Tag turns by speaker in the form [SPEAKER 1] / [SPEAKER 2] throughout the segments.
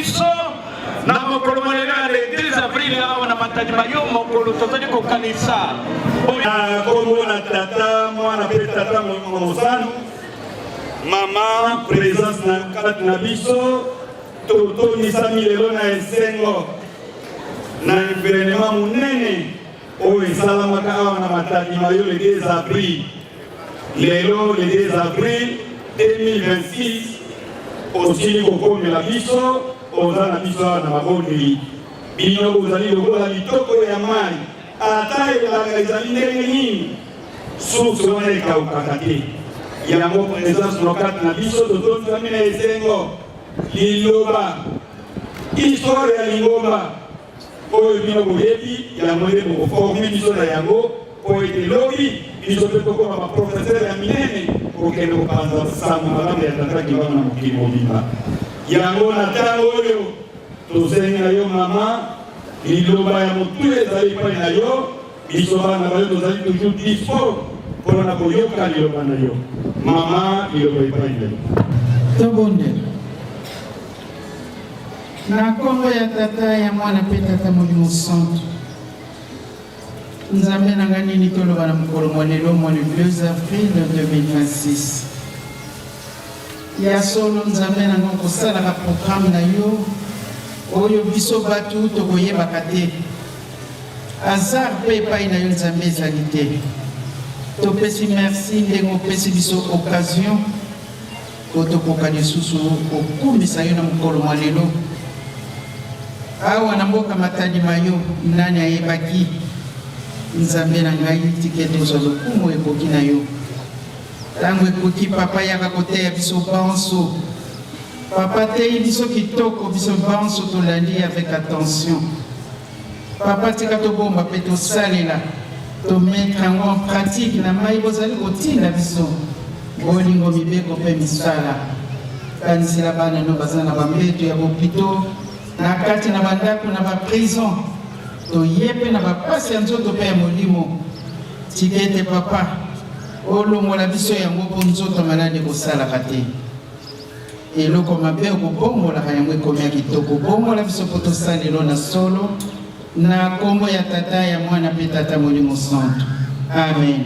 [SPEAKER 1] biso na mokolo molela le 2 avril awa na matadi mayo mokolo tozali kokanisa
[SPEAKER 2] komona tata mwana pe tata mosano mama présence na kati na biso totonisami lelo na esengo na événement monene oyo esalamaka awa na matadi mayo le 2 avril lelo le 2 avril 2026 osili kokomela biso oza na biso awa na mabondeli bino bozali lokola litoko ya mai ata elaka ezali ndenge nini source wana ekaukaka te yango présence na kati na biso totonisami na esengo liloba histoire ya lingomba oyo bino boyebi yango nde bokoforme biso na yango po ete lobi biso mpe tokoma baprofeser ya minene kokende kopanza sango malamu ya tataki wana na mokili mobimba yango na ntango oyo tosengi na yo mama liloba ya motu ezali epai na yo biso bana bayo tozali toujours dispo mpona koyoka liloba na yo mama liloba epai na yo
[SPEAKER 3] tobondela na kombo ya tata ya mwana pe tata molimo santo nzambe na nga nini toloba na mokolo mwa lelo mwa le 2 avril 2026 ya solo nzambe na nga kosalaka programme na yo oyo biso bato tokoyebaka te hasard mpe epai na yo nzambe ezali te topesi merci ndenge opesi biso occasion po tokoka lisusu kokumisa yo na mokolo mwa lelo awa na mboka matadi mayo nani ayebaki nzambe na ngai tikete ozwa lokumu ekoki na yo ntango ekoki papa yaka koteya biso banso papa teyi biso kitoko biso banso tolandi avec attention papa tika tobomba mpe tosalela tomettre yango en pratique na mai bozali kotinda biso bolingo mibeko mpe misala kanisela bana no baza na bambeto ya bopito na kati na bandako na baprison toye mpe na bapasi ya nzoto mpe ya molimo tika ete papa olongola biso yango mpo nzoto maladi kosalaka te eloko mabe okobongolaka yango ekomi ya kitoko bongola biso mpo tosalelo na solo na kombo ya tata ya mwana mpe tata molimo santo amen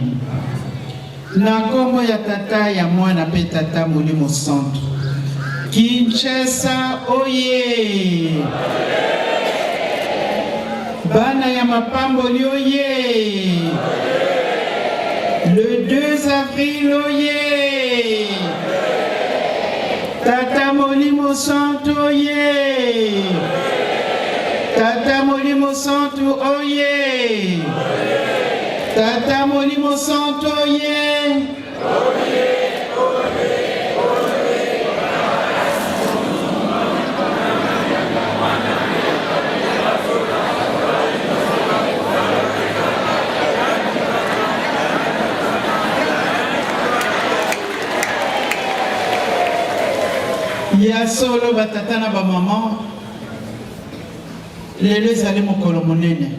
[SPEAKER 3] na kombo ya tata ya mwana mpe tata molimo santo Kinshasa oye bana ya mapamboli oye le 2 avril oye tata molimo santo oye tata molimo santo oye tata molimo santo oye ya solo batata na bamama lelo ezali mokolo monene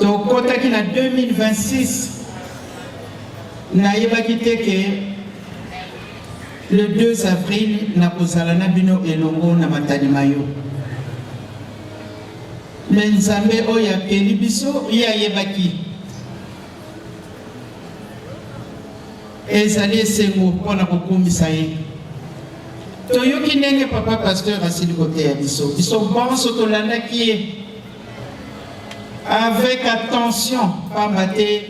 [SPEAKER 3] tokotaki na 2026 nayebaki te ke le 2 avril nakozala na bino elongo na matadi mayo me nzambe oyo apeli biso ye ayebaki ezali esengo mpona kokumisa ye toyoki ndenge papa pasteur asili koteya biso biso bonso tolandaki ye avec attention pamba te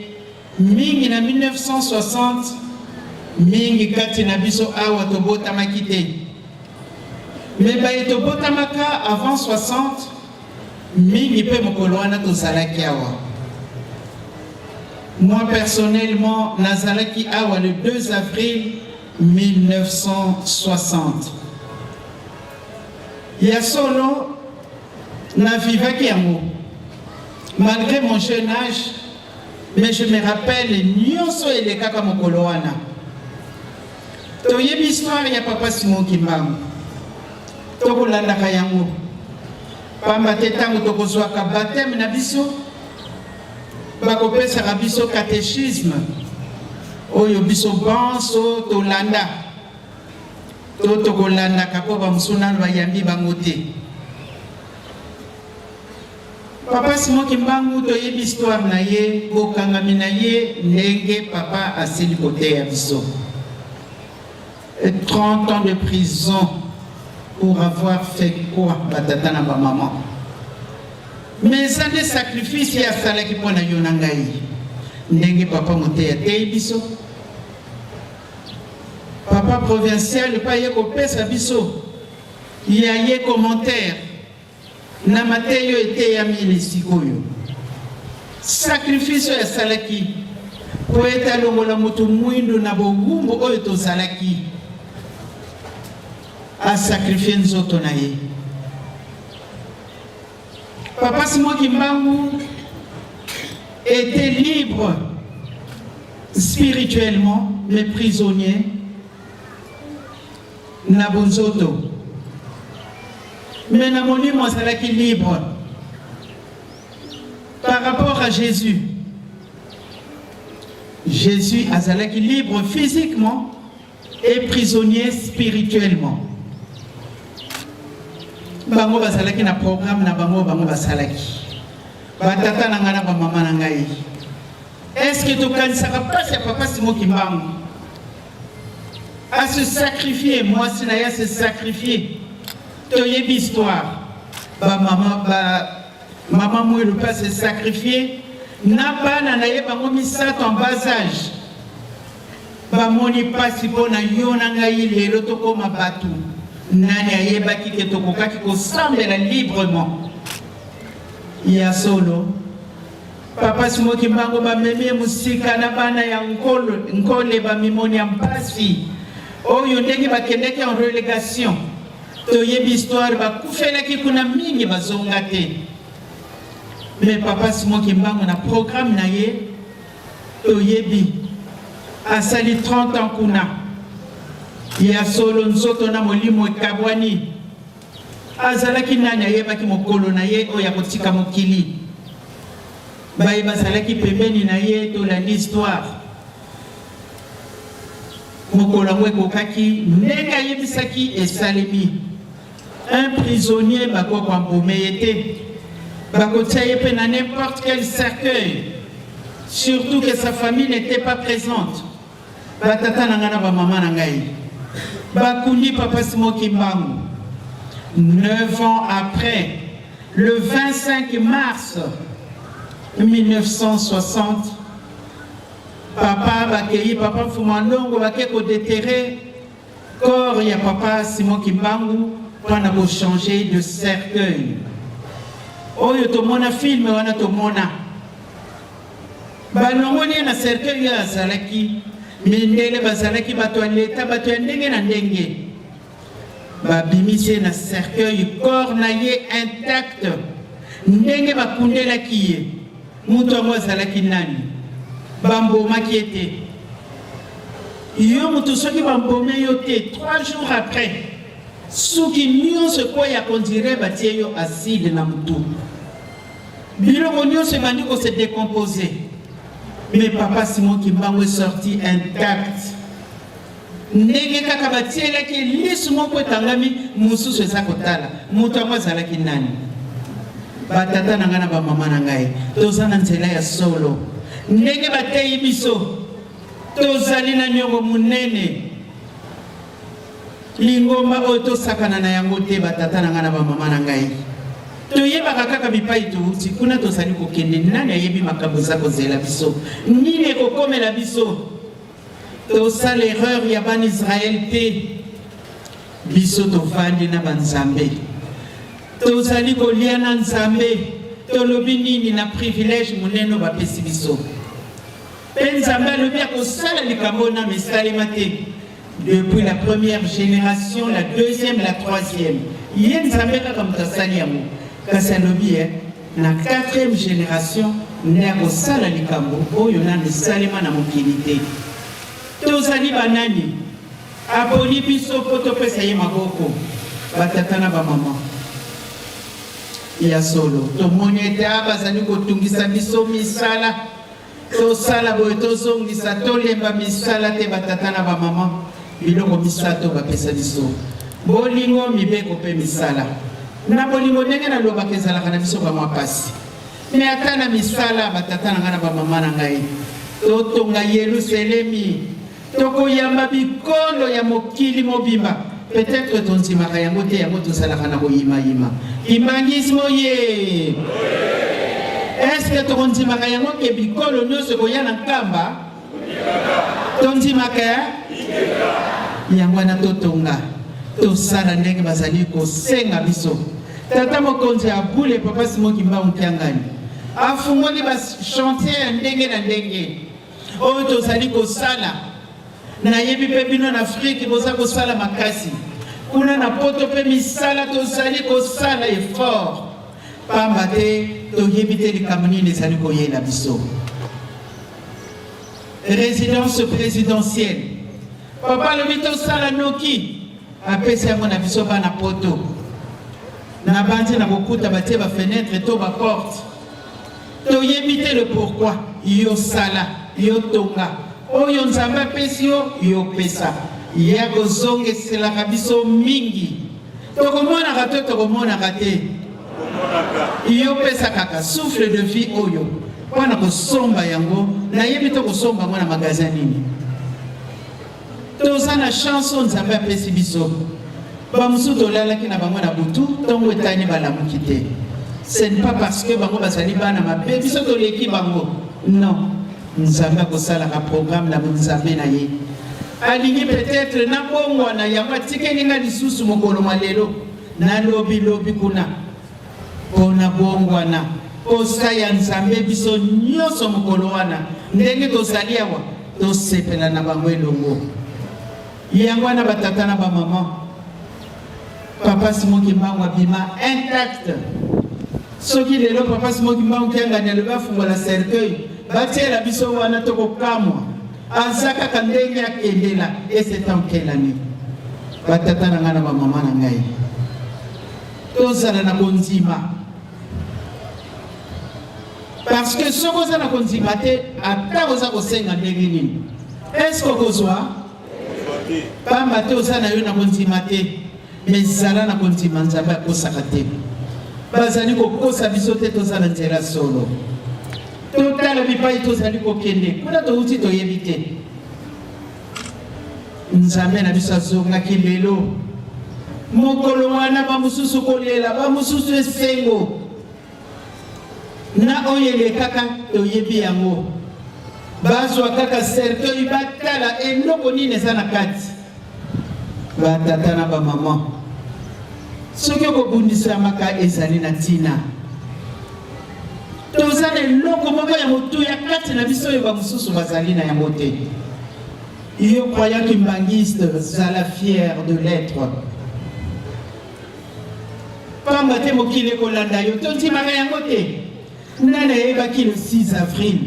[SPEAKER 3] mingi na 1960 mingi kati na biso awa tobotamaki te me baye tobotamaka avant 60 mingi mpe mokolo wana tozalaki awa. Moi personnellement, nazalaki awa le 2 avril 1960. Ya solo na vivaki yango. Malgré mon jeune âge, mais je me rappelle nyonso elekaka mokolo wana. Toyebi histoire ya papa Simon Kimbangu. Tokolandaka yango. Pamba te tango tokozwaka baptême na biso. Bakopesaka biso catéchisme. Oyo biso banso tolanda. toto kolanda kapo ba musuna ba yambi bangote. Papa Simon Kimbangu to yebi histoire na ye bokangami na ye ndenge papa asili kote ya biso. 30 ans de prison pour avoir fait quoi batata na ba maman. Mais ça des sacrifices ya sala ki pona yo na ngai. Ndenge papa mote ya te biso. Papa provincial pas ye ko pesa biso. Ya ye commentaire. Na mateyo ete ya minisikoyo. Sacrifice ya salaki. Poeta longola mutu mwindu na bogumbo oyo to salaki. A sacrifier nzoto na ye. Papa Simon Kimbangu était libre spirituellement, mais prisonnier na bonzoto. Mais na moni moi salaki libre par rapport à Jésus. Jésus a salaki libre physiquement et prisonnier spirituellement. Bango basalaki na programme na bango basalaki. Batata na ngana ba mama na ngai. Est-ce que tu kanisaka pas c'est papa Simon Kimbangu à se sacrifier, moi si na ya se sacrifier. To yebi histoire. Ba maman moi le pas se sacrifier. Na bana na ye bango misato en bas âge. Ba moni pasi pona yo na ngai lelo to koma batu. Nani ayeba ki to kokaki ko sambela librement. Ya solo. Papa Simon Kimbangu ba meme musika na bana ya nkole ba mimoni ya mpasi. Oyo ndenge bakendeki en relégation. To yebi histoire ba kufela ki kuna mingi bazonga te. Mais papa Simon Kimbangu na programme na ye to yebi asali 30 ans kuna. Ya solo nzoto na molimo ekabwani. Azalaki nani ayebaki mokolo na ye oya kotika mokili. Baye bazalaki pembeni na ye to la histoire. Mokolo ngwe kokaki ndenge ayebisaki esalemi. Un prisonnier bako kwa mbomeyete. Bako tsaye pe na n'importe quel cercueil. Surtout que sa famille n'était pas présente. Batata nangana ba mama nangai. Bakundi papa Simon Kimbangu. 9 ans après, le 25 mars 1960, papa Bakei, papa Fumandongo, Bakeko déterré, corps ya papa Simon Kimbangu, pour changer de cercueil. Oyo tomona film, wana tomona. Balongoni na cercueil ya Zalaki, mindele bazalaki bato l'État, bato ndenge na ndenge. Babimise na cercueil, corps na ye intact. Ndenge bakundela kiye. Muto mo zalaki nani. Bamboma qui était. Yo muto soki bambome yo te 3 jours après. Souki nyonso ko ya kondire batie yo acide na mutu. Biloko nyonso bandi ko se décomposer. Mais papa Simon Kimbangu est sorti intact. Ndenge kaka batielaki lisu moko etangami mususu eza kotala mutu yango azalaki nani. Batata na ngai na bamama na ngai toza na nzela ya solo. Ndenge batei biso tozali na nyongo munene. Lingomba oyo tosakana na yango te batata na ngai na bamama na ngai. Toyebaka kaka bipai touti kuna tozali kokende nani ayebi makambo eza kozela biso nini ekokomela biso. Tosa l'erreur ya ban Israël te biso tovandi na banzambe tozali kolia na nzambe tolobi nini na privilège monene bapesi biso pe nzambe alobi akosala likambo na misalema te depuis la première génération, la deuxième, la troisième. Ye nzambe kaka moto asali yango kasi alobi na 4e génération nde akosala likambo oyo nano esalema na mokili te. Tozali banani aponi biso po topesa ye maboko batata na bamama ya solo tomoni ete bazali kotungisa biso misala tosala boye tozongisa tolemba misala te batata na bamama biloko misato bapesa biso bolingo mibeko pe misala na bolingo ndenge na lobaka ezalaka na biso bamwa pasi me ata na misala batata na ngai na bamama na ngai totonga Yerusalemi tokoyamba bikolo ya mokili mobimba peut-être tondimaka yango te yango tozalaka na koyimayima imbangismo ye est-ce que tokondimaka yango ke bikolo nyonso koya na nkamba tondimaka yango wana totonga tosala ndenge bazali kosenga biso tata mokonzi abule papa Simoki Mbangu Kiangani afungoli bachantier ndenge na ndenge oyo tozali kosala nayebi mpe bino na Afrique boza kosala makasi kuna na poto mpe misala tozali kosala effort pamba te toyebi te likambo nini ezali koyela biso résidence présidentielle papa alobi tosala noki apesi yango na biso bana poto na bandi na kokuta batie bafenetre to baporte toyebi te le pourquoi yo sala yo tonga oyo nzambe apesi yo yopesa ya kozongeselaka biso mingi tokomonaka to tokomonaka te yopesa kaka souffle de vie oyo mpona kosomba yango nayebi to kosomba yango na magasin nini toza na chance oyo nzambe apesi biso bamosusu tolalaki na bango na butu ntongo etani balamuki te ce n'est pas parce que bango bazali bana mabe biso toleki bango non nzambe akosalaka programme na nzambe na ye alingi peut-être na bongwana yango atikelinga lisusu mokolo mwa lelo nalobilobi kuna mpona bongwana posa ya nzambe biso nyonso mokolo wana ndenge tozali awa tosepela na bango elongo yango wana batata na bamama papa Simoki Mbangu abima intact soki lelo papa Simoki Mbangu Kiangani alobi afungola cercueil batiela biso wana tokokamwa aza kaka ndenge akendela esetankelani batata na ngai na bamama na ngai tozala na kondima parce que soki oza na kondima te ata oza kosenga ndenge nini est-ce okozwa pamba te oza na yo na kondima te mais zala na kondima nzambe akosaka te bazali kokosa biso te toza na nzela solo totala bipai tozali kokende kuna touti toyebi te nzambe na biso azongaki lelo mokolo wana bamosusu kolela bamosusu esengo na oyo elekaka toyebi yango bazwa kaka cercueil batala eloko nini eza na kati batata na bamama soki okobundisamaka ezali na ntina toza na eloko moko ya motu ya kati na biso oyo bamosusu bazali na yango te yo croyant kimbangiste zala fier de l'être pamba te mokili ekolanda yo tondimaka yango te nani ayebaki le 6 avril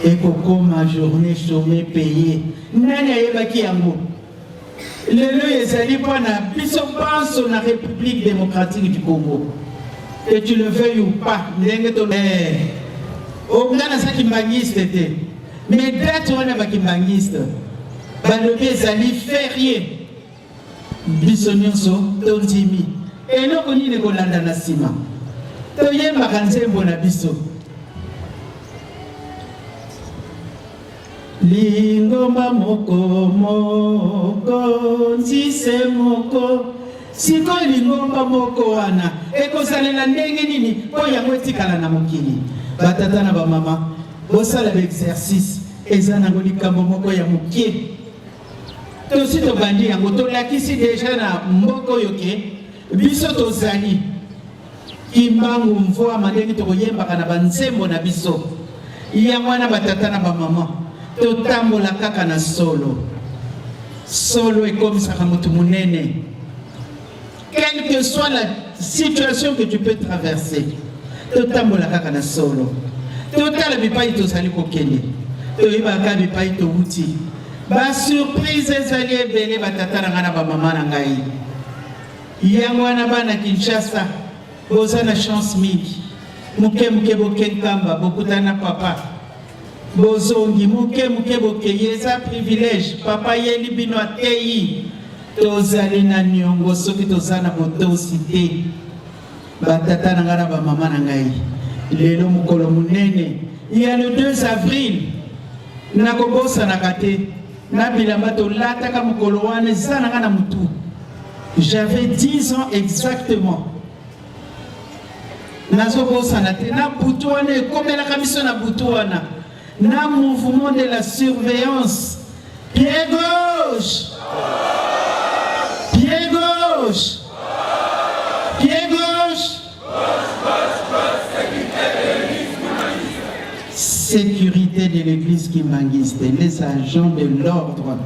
[SPEAKER 3] ekokoma journée chômée payée nani ayebaki yango lelo ezali mpona biso banso na République démocratique du Congo que tu le veuilles ou pas ndenge to onga na sa kimbangiste te mais date wana bakimbangiste balobi ezali férié biso nyonso tondimi eloko nini kolanda na nsima toyembaka nzembo na biso lingomba moko moko nzise moko siko lingomba moko wana ekosalela ndenge nini mpo yango etikala na mokili batata na bamama bosala baexercice eza nango likambo moko ya mokie tosi tobandi yango tolakisi deja na mboka oyo ke biso tozali kimbangu mvwama ndenge tokoyembaka na banzembo na biso yango wana batata na bamama totambola kaka na solo solo ekomisaka moto monene quelle que soit la situation que tu peux traverser totambola kaka na solo totala bipai tozali kokende toyebaka bipai towuti basurprise ezali ebele batata na ngai na bamama na ngai yango wana bana Kinshasa boza na chance mingi moke moke boke nkamba bokutana na papa bozongi muke bokeye eza privilège papa yeli bino atei tozali na niongo soki tozana botosi te batata na ngai na bamama na ngai lelo mokolo munene ya le 2 avril nakobosanaka te na bilamba tolataka mokolo wana eza na ngai na mutu. J'avais 10 ans exactement. Nazobosana te na butu wana ekomelaka biso na butu wana na mouvement de la surveillance. Pied gauche, pied gauche, pied gauche. Sécurité de l'église kimbangiste, les agents de l'ordre.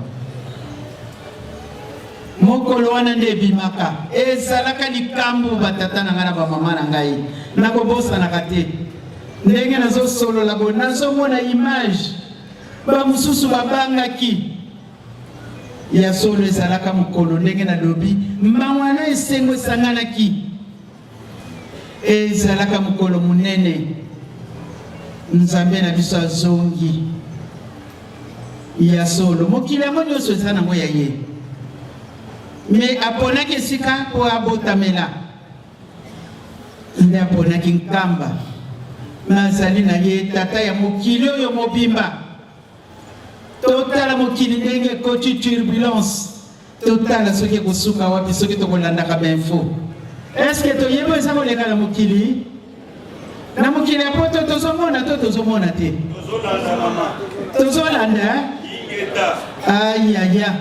[SPEAKER 3] Mokolo wana nde bimaka ezalaka likambo batata na ngana ba mama na ngai nakobosanaka te ndenge nazosolola bo nazomona image bamususu babangaki ya solo ezalaka mokolo ndenge nalobi mawana esengo esanganaki ezalaka mokolo munene nzambe na biso azongi ya solo mokili yango nyonso eza nango ya ye mais aponaki esika po abotamela nde aponaki nkamba nazali na ye tata ya mokili oyo mobimba totala mokili ndenge ekoti turbulence totala soki ekosuka wapi soki tokolandaka bainfo eske toyeba eza koleka na mokili ya poto tozomona te tozolanda ayaya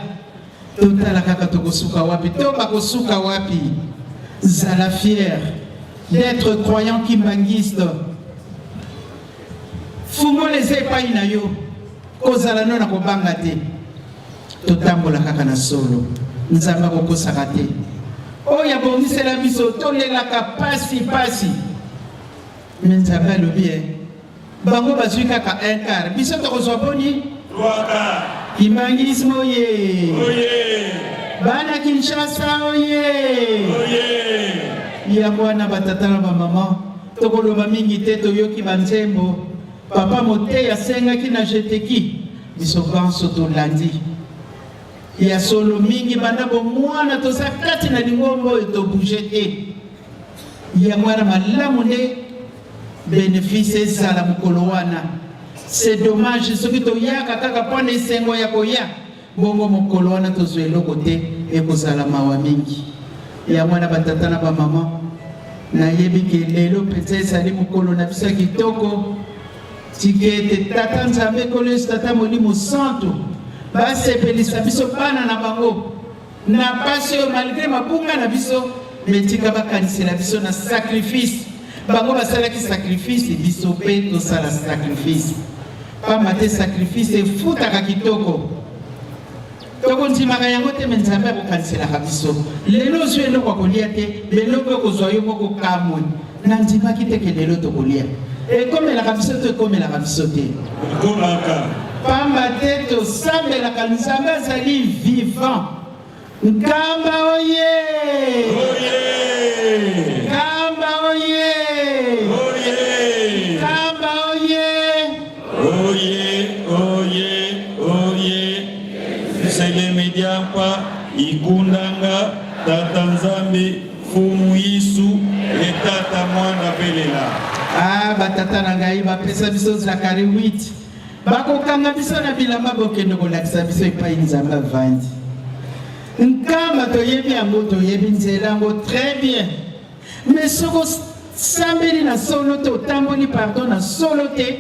[SPEAKER 3] totala kaka tokosuka wapi to bakosuka wapi zala fier d'être croyant kimbangiste fungola eza epai na yo kozala no na kobanga te totambola kaka na solo nzambe akokosaka te oyo abongisela biso tolelaka pasi me nzambe alobi bango bazwi kaka un quart biso tokozwa boni
[SPEAKER 2] 3 quarts.
[SPEAKER 3] Kimbangisme oye! Bana Kinshasa oye! Yango na batata na mama tokoloba mingi te toyoki banzembo papa mote asengaki na jeteki biso banso tolandi ya solo mingi banda bo mwana toza kati na lingombo etobouge te yango na malamu nde bénéfice ezala mokolo wana. C'est dommage soki toyaka kaka pona esengo ya koya bongo mokolo wana tozwa eloko te ekozala mawa mingi ya mwana batata na bamama nayebi ke lelo mpenza ezali mokolo na biso ya kitoko tikete tata nzambe kolesi tata molimo santo basepelisa biso bana na bango na pasi oyo malgré mabunga na biso metika bakanisela biso na sacrifice bango basalaki sacrifice biso mpe tosala sacrifice pamba te sacrifice efutaka kitoko tokondimaka yango te me nzambe akokaniselaka biso lelo ozwi eloko akolia te beloko ekozwa yo moko kamwe na ndimaki teke lelo tokolia ekomelaka biso to ekomelaka biso te pamba te tosambelaka nzambe azali vivant nkamba oye nkamba oye nkamba oye
[SPEAKER 2] Selemediampa ikundanga tata nzambe fumu yisu etata mwana belela
[SPEAKER 3] batata na ngai bapesa biso Zakari 8 bakokanga biso na bilamba bokende kolakisa biso epai nzambe avandi nkamba toyebi yango toyebi nzela yango très bien mais soko sambeli na solo te otamboli pardon na solo te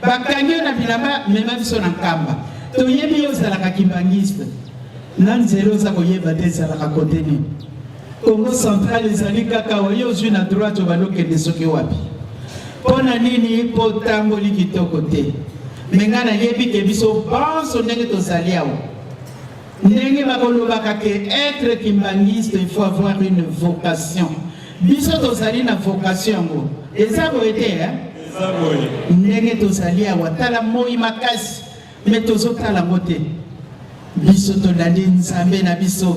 [SPEAKER 3] bakangi yo na bilamba mema biso na nkamba toyebi yo ozalaka kimbangiste na nzela oza koyeba te ezalaka kote nini Congo central ezali kaka oyo ozwi na droite obalokende soki wapi mpona nini mpo tamboli kitoko te me ngai nayebi ke biso banso ndenge tozali awa ndenge bakolobaka ke être kimbangiste il faut avoir une vocation biso tozali na vocation yango eza boye te ndenge tozali awa tala moi makasi me tozotala ngo te biso tolandi nzambe na biso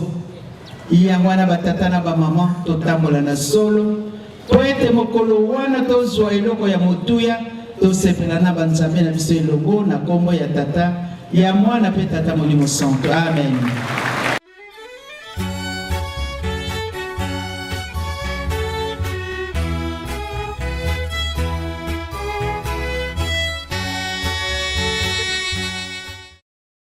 [SPEAKER 3] yango wana batata na bamama totambola na solo po ete mokolo wana tozwa eloko ya motuya tosepela na banzambe na biso elongo na kombo ya tata ya mwana pe tata molimo santo. Amen.